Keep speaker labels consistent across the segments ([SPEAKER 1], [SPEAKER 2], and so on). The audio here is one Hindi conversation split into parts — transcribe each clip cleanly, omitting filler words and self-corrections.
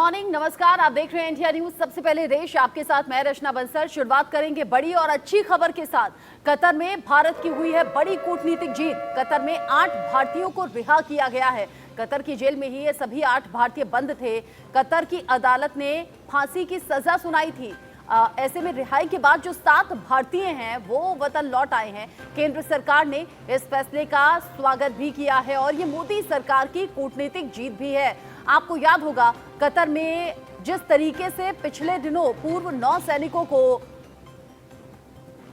[SPEAKER 1] मॉर्निंग, नमस्कार। आप देख रहे हैं इंडिया न्यूज। सबसे पहले देश आपके साथ मैं रचना बंसल। शुरुआत करेंगे बड़ी और अच्छी खबर के साथ। कतर में भारत की हुई है बड़ी कूटनीतिक जीत। कतर में 8 भारतीयों को रिहा किया गया है। कतर की जेल में ही ये सभी 8 भारतीय बंद थे। कतर की अदालत ने फांसी की सजा सुनाई थी। ऐसे में रिहाई के बाद जो 7 भारतीय हैं वो वतन लौट आए हैं। केंद्र सरकार ने इस फैसले का स्वागत भी किया है और ये मोदी सरकार की कूटनीतिक जीत भी है। आपको याद होगा कतर में जिस तरीके से पिछले दिनों पूर्व 9 सैनिकों को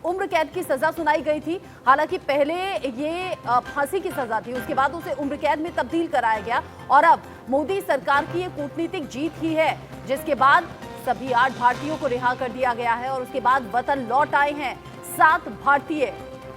[SPEAKER 1] उम्र कैद की सजा सुनाई गई थी। हालांकि पहले ये फांसी की सजा थी, उसके बाद उसे उम्र कैद में तब्दील कराया गया और अब मोदी सरकार की ये कूटनीतिक जीत ही है, जिसके बाद सभी 8 भारतीयों को रिहा कर दिया गया है और उसके बाद वतन लौट आए हैं 7 भारतीय।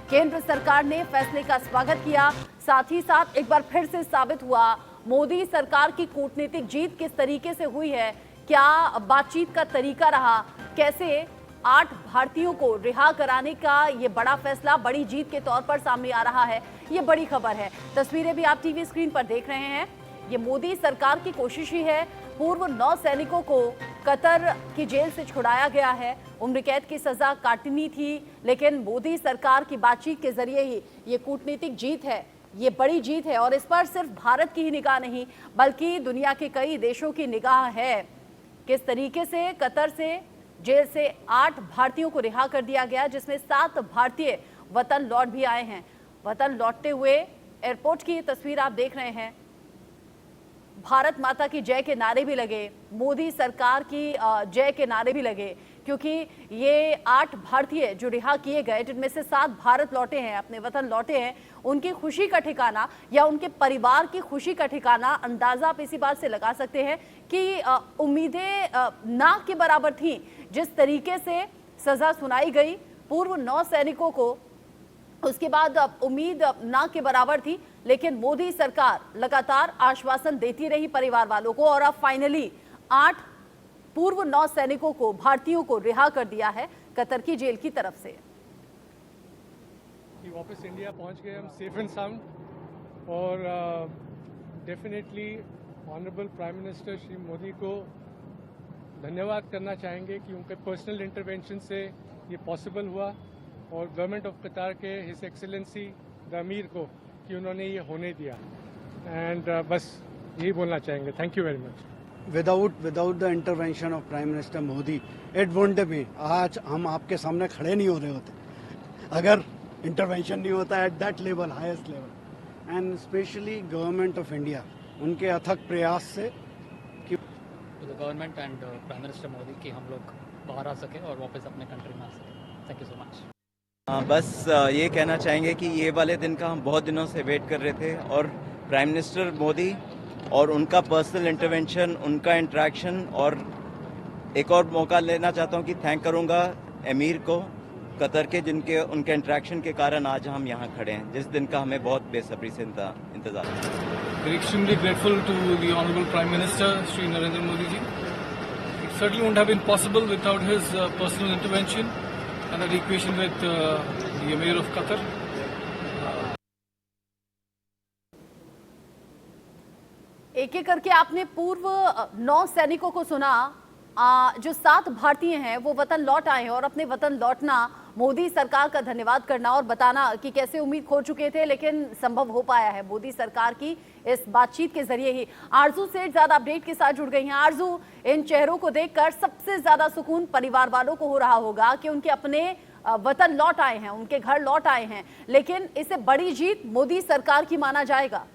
[SPEAKER 1] केंद्र सरकार ने फैसले का स्वागत किया। साथ ही साथ एक बार फिर से साबित हुआ मोदी सरकार की कूटनीतिक जीत किस तरीके से हुई है, क्या बातचीत का तरीका रहा, कैसे 8 भारतीयों को रिहा कराने का ये बड़ा फैसला बड़ी जीत के तौर पर सामने आ रहा है। ये बड़ी खबर है। तस्वीरें भी आप टीवी स्क्रीन पर देख रहे हैं। ये मोदी सरकार की कोशिश ही है। पूर्व 9 सैनिकों को कतर की जेल से छुड़ाया गया है। उम्र कैद की सजा काटनी थी, लेकिन मोदी सरकार की बातचीत के जरिए ही ये कूटनीतिक जीत है। ये बड़ी जीत है और इस पर सिर्फ भारत की ही निगाह नहीं बल्कि दुनिया के कई देशों की निगाह है। किस तरीके से कतर से जेल से 8 भारतीयों को रिहा कर दिया गया, जिसमें 7 भारतीय वतन लौट भी आए हैं। वतन लौटते हुए एयरपोर्ट की तस्वीर आप देख रहे हैं। भारत माता की जय के नारे भी लगे, मोदी सरकार की जय के नारे भी लगे, क्योंकि ये 8 भारतीय जो रिहा किए गए, जिनमें से 7 भारत लौटे हैं, अपने वतन लौटे हैं, उनकी खुशी का ठिकाना या उनके परिवार की खुशी का ठिकाना अंदाजा आप इसी बात से लगा सकते हैं कि उम्मीदें ना के बराबर थी। जिस तरीके से सजा सुनाई गई पूर्व 9 सैनिकों को, उसके बाद उम्मीद ना के बराबर थी, लेकिन मोदी सरकार लगातार आश्वासन देती रही परिवार वालों को और अब फाइनली 8 पूर्व 9 सैनिकों को, भारतीयों को रिहा कर दिया है कतर की जेल की तरफ से।
[SPEAKER 2] वापस इंडिया पहुंच गए हम सेफ एंड साउंड और definitely honourable prime minister Shri Modi को धन्यवाद करना चाहेंगे कि उनके पर्सनल इंटरवेंशन से ये पॉसिबल हुआ और गवर्नमेंट ऑफ कतार के हिज एक्सेलेंसी द अमीर को कि उन्होंने ये होने दिया। एंड बस यही बोलना चाहेंगे। Thank you very much.
[SPEAKER 3] Without the intervention of Prime Minister Modi, it wouldn't be। आज हम आपके सामने खड़े नहीं हो रहे होते अगर इंटरवेंशन नहीं होता at that level, highest level. And specially government of India, उनके अथक प्रयास से कि
[SPEAKER 4] government and prime minister Modi की हम लोग बाहर आ सके और वापस अपने कंट्री में आ सके। Thank you so much.
[SPEAKER 5] बस ये कहना चाहेंगे कि ये वाले दिन का हम बहुत दिनों से वेट कर रहे थे और प्राइम मिनिस्टर मोदी और उनका पर्सनल इंटरवेंशन, उनका इंटरेक्शन, और एक और मौका लेना चाहता हूं कि थैंक करूंगा अमीर को कतर के, जिनके उनके इंटरेक्शन के कारण आज हम यहाँ खड़े हैं, जिस दिन का हमें बहुत बेसब्री से इंतजार है।
[SPEAKER 6] We're extremely grateful to the Honorable Prime Minister, Shri Narendra Modi ji. It certainly wouldn't have been possible without his personal intervention and the equation with the Emir of Qatar.
[SPEAKER 1] एक एक करके आपने पूर्व 9 सैनिकों को सुना। जो 7 भारतीय हैं वो वतन लौट आए हैं और अपने वतन लौटना, मोदी सरकार का धन्यवाद करना और बताना कि कैसे उम्मीद खो चुके थे लेकिन संभव हो पाया है मोदी सरकार की इस बातचीत के जरिए ही। आरजू सेठ ज्यादा अपडेट के साथ जुड़ गई हैं। आरजू, इन चेहरों को देखकर सबसे ज्यादा सुकून परिवार वालों को हो रहा होगा कि उनके अपने वतन लौट आए हैं, उनके घर लौट आए हैं, लेकिन इसे बड़ी जीत मोदी सरकार की माना जाएगा।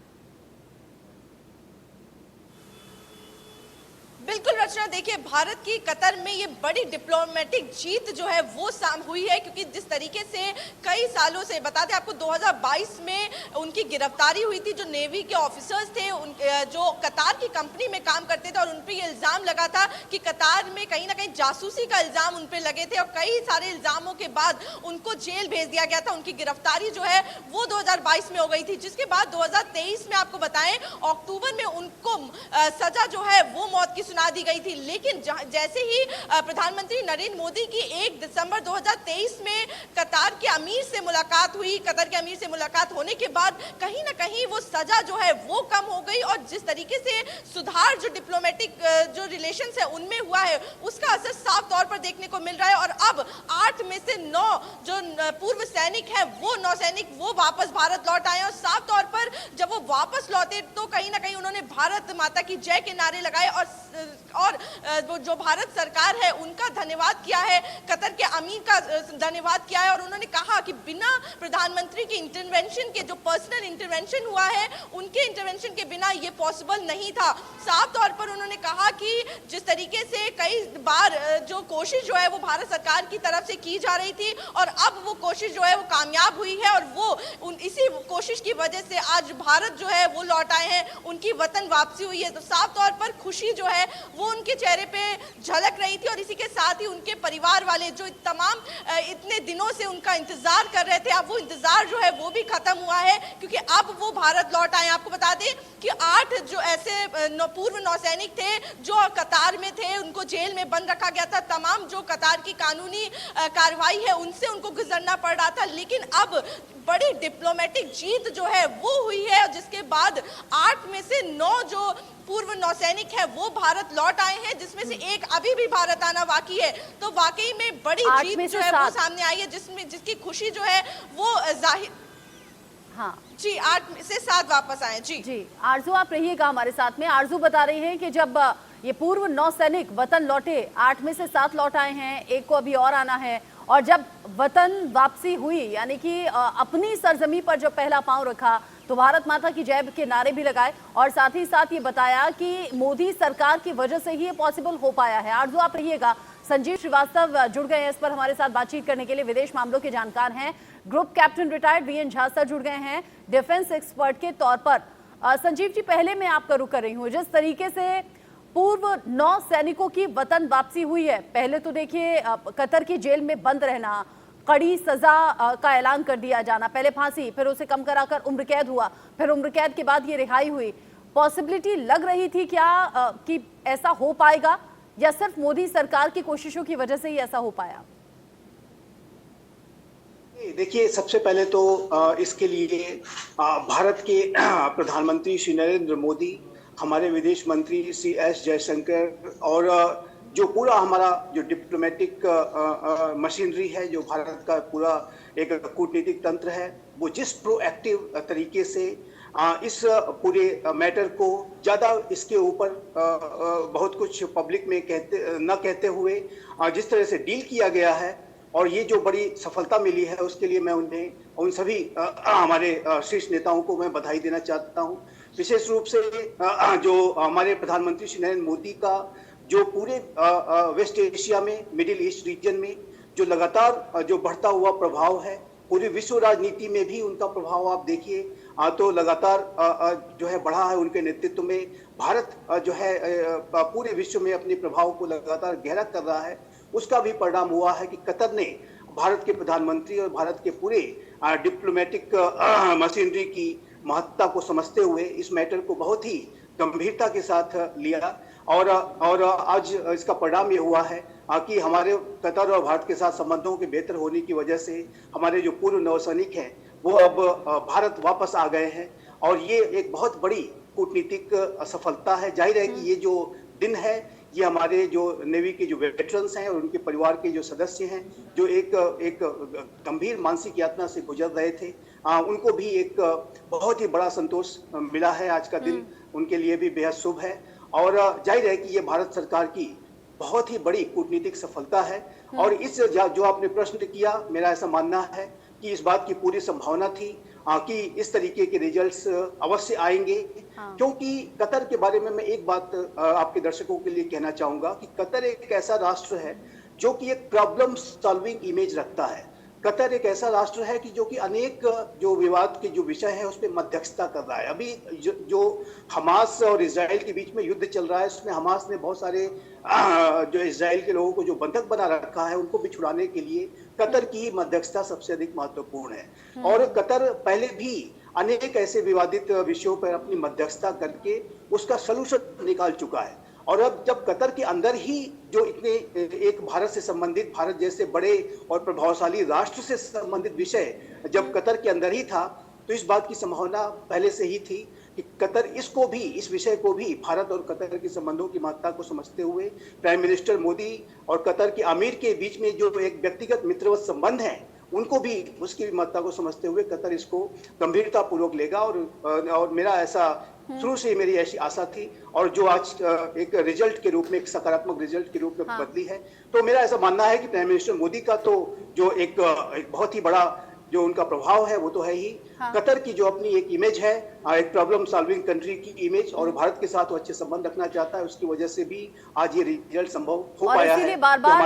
[SPEAKER 7] बिल्कुल रचना, देखिए भारत की कतर में ये बड़ी डिप्लोमेटिक जीत जो है वो हुई है, क्योंकि जिस तरीके से कई सालों से, बता दें आपको 2022 में उनकी गिरफ्तारी हुई थी। जो नेवी के ऑफिसर्स थे जो कतार की कंपनी में काम करते थे और उन पर ये इल्जाम लगा था कि कतार में कहीं ना कहीं जासूसी का इल्जाम उन पर लगे थे और कई सारे इल्जामों के बाद उनको जेल भेज दिया गया था। उनकी गिरफ्तारी जो है वो 2022 में हो गई थी, जिसके बाद 2023 में आपको बताएं अक्टूबर में उनको सजा जो है वो मौत की सुना दी गई गई थी। लेकिन जैसे ही प्रधानमंत्री नरेंद्र मोदी की 1 दिसंबर 2023 में कतार के अमीर से मुलाकात हुई, कतर के अमीर से मुलाकात होने के बाद कहीं ना कहीं वो सजा जो है वो कम हो गई और जिस तरीके से सुधार जो डिप्लोमेटिक जो रिलेशंस है उनमें हुआ है उसका असर साफ तौर पर देखने को मिल रहा है। और अब 8 में से 9 जो पूर्व सैनिक हैं वो 9 सैनिक वो वापस भारत लौट आए और साफ तौर पर जब वो वापस लौटे तो कहीं ना कहीं उन्होंने भारत माता की जय के नारे लगाए और जो भारत सरकार है उनका धन्यवाद किया है, कतर के अमीर का धन्यवाद किया है और उन्होंने कहा कि बिना प्रधानमंत्री के इंटरवेंशन के जो पर्सनल इंटरवेंशन हुआ है उनके इंटरवेंशन के बिना ये पॉसिबल नहीं था। साफ तौर पर उन्होंने कहा कि जिस तरीके से कई बार जो कोशिश जो है वो भारत सरकार की तरफ से की जा रही थी और अब वो कोशिश जो है वो कामयाब हुई है और वो इसी कोशिश की वजह से आज भारत जो है वो लौट आए हैं, उनकी वतन वापसी हुई है। तो साफ तौर पर खुशी जो है वो उनके चेहरे पे झलक रही थी और इसी के साथ ही उनके परिवार वाले जो तमाम इतने दिनों से उनका इंतजार कर रहे थे, अब वो इंतजार जो है वो भी खत्म हुआ है क्योंकि अब वो भारत लौट आए। आपको बता दें कि 8 जो ऐसे पूर्व नौसैनिक थे जो कतार में थे, उनको जेल में बंद रखा गया था, तमाम जो कतार की कानूनी कार्रवाई है उनसे उनको गुजरना पड़ रहा था। लेकिन अब बड़ी डिप्लोमेटिक जीत जो है वो हुई है जिसके बाद 8 में से 9 जो पूर्व नौसैनिक है वो भारत लौट आए हैं, जिसमें से एक अभी भी भारत आना बाकी है। तो वाकई में बड़ी जीत जो है वो सामने आई है जिसकी खुशी जो है वो जाहिर। हाँ जी, 8 से 7 वापस आए। जी
[SPEAKER 1] आरजू आप रहिएगा हमारे साथ में। आरजू बता रही हैं कि जब ये पूर्व नौसैनिक वतन लौटे, 8 में से 7 लौट आए हैं, एक को अभी और आना है और जब वतन वापसी हुई यानी कि अपनी सरजमी पर जो पहला पांव रखा तो भारत माता की जय के नारे भी लगाए और साथ ही साथ ये बताया कि मोदी सरकार की वजह से ही ये पॉसिबल हो पाया है। आरजू आप रहिएगा। संजीव श्रीवास्तव जुड़ गए हैं इस पर हमारे साथ बातचीत करने के लिए, विदेश मामलों के जानकार हैं। Group captain retired VN Jha sir जुड़ गए हैं डिफेंस एक्सपर्ट के तौर पर। संजीव जी, पहले मैं आपका रुख कर रही हूँ, जिस तरीके से पूर्व 9 सैनिकों की वतन वापसी हुई है, पहले तो देखिए कतर की जेल में बंद रहना, कड़ी सजा का ऐलान कर दिया जाना, पहले फांसी, फिर उसे कम कराकर उम्र कैद हुआ, फिर उम्र कैद के बाद ये रिहाई हुई। पॉसिबिलिटी लग रही थी क्या कि ऐसा हो पाएगा या सिर्फ मोदी सरकार की कोशिशों की वजह से ही ऐसा हो पाया?
[SPEAKER 8] देखिए, सबसे पहले तो इसके लिए भारत के प्रधानमंत्री श्री नरेंद्र मोदी, हमारे विदेश मंत्री श्री एस जयशंकर और जो पूरा हमारा जो डिप्लोमेटिक मशीनरी है, जो भारत का पूरा एक कूटनीतिक तंत्र है, वो जिस प्रोएक्टिव तरीके से इस पूरे मैटर को ज़्यादा इसके ऊपर बहुत कुछ पब्लिक में कहते हुए जिस तरह से डील किया गया है और ये जो बड़ी सफलता मिली है उसके लिए मैं उन सभी हमारे शीर्ष नेताओं को मैं बधाई देना चाहता हूँ। विशेष रूप से जो हमारे प्रधानमंत्री श्री नरेंद्र मोदी का जो पूरे वेस्ट एशिया में, मिडिल ईस्ट रीजन में जो लगातार जो बढ़ता हुआ प्रभाव है, पूरी विश्व राजनीति में भी उनका प्रभाव आप देखिए तो लगातार जो है बढ़ा है। उनके नेतृत्व में भारत जो है पूरे विश्व में अपने प्रभाव को लगातार गहरा कर रहा है। उसका भी परिणाम हुआ है कि कतर ने भारत के प्रधानमंत्री और भारत के पूरे डिप्लोमेटिक मशीनरी की महत्ता को समझते हुए इस मैटर को बहुत ही गंभीरता के साथ लिया और आज इसका परिणाम ये हुआ है कि हमारे कतर और भारत के साथ संबंधों के बेहतर होने की वजह से हमारे जो पूर्व नौसैनिक हैं वो अब भारत वापस आ गए हैं और ये एक बहुत बड़ी कूटनीतिक सफलता है। जाहिर है कि ये जो दिन है ये हमारे जो नेवी के जो वेटरन्स हैं और उनके परिवार के जो सदस्य हैं जो एक गंभीर मानसिक यातना से गुजर रहे थे, उनको भी एक बहुत ही बड़ा संतोष मिला है। आज का दिन उनके लिए भी बेहद शुभ है और जाहिर है कि ये भारत सरकार की बहुत ही बड़ी कूटनीतिक सफलता है। और इस जो आपने प्रश्न किया, मेरा ऐसा मानना है कि इस बात की पूरी संभावना थी कि इस तरीके के रिजल्ट्स अवश्य आएंगे। क्योंकि कतर के बारे में मैं एक बात आपके दर्शकों के लिए कहना चाहूंगा कि कतर एक ऐसा राष्ट्र है जो कि एक प्रॉब्लम सॉल्विंग इमेज रखता है। कतर एक ऐसा राष्ट्र है कि जो कि अनेक जो विवाद के जो विषय है उस पर मध्यस्थता कर रहा है। अभी जो हमास और इजराइल के बीच में युद्ध चल रहा है उसमें हमास ने बहुत सारे जो इजराइल के लोगों को जो बंधक बना रखा है उनको भी छुड़ाने के लिए कतर की मध्यस्थता सबसे अधिक महत्वपूर्ण है। और कतर पहले भी अनेक ऐसे विवादित विषयों पर अपनी मध्यस्थता करके उसका सलूशन निकाल चुका है और अब जब कतर के अंदर ही जो इतने एक भारत से संबंधित, भारत जैसे बड़े और प्रभावशाली राष्ट्र से संबंधित विषय जब कतर के अंदर ही था, तो इस बात की संभावना पहले से ही थी कि कतर इसको भी, इस विषय को भी भारत और कतर के संबंधों की महत्ता को समझते हुए प्राइम मिनिस्टर मोदी और कतर के अमीर के बीच में जो एक व्यक्तिगत मित्रवत संबंध है, उनको भी, उसकी महत्ता को समझते हुए कतर इसको गंभीरता पूर्वक लेगा। और मेरा ऐसा शुरू से ही मेरी ऐसी आशा थी, और जो आज एक रिजल्ट के रूप में, एक सकारात्मक रिजल्ट के रूप में बदली है। तो मेरा ऐसा मानना है कि प्राइम मिनिस्टर मोदी का तो जो एक बहुत ही बड़ा जो उनका प्रभाव है वो तो है ही, कतर की जो अपनी एक इमेज है, एक प्रॉब्लम सॉल्विंग कंट्री की इमेज, और भारत के साथ वो अच्छे संबंध रखना चाहता है, उसकी वजह से भी आज ये रिजल्ट संभव हो पाया है।
[SPEAKER 1] बार-बार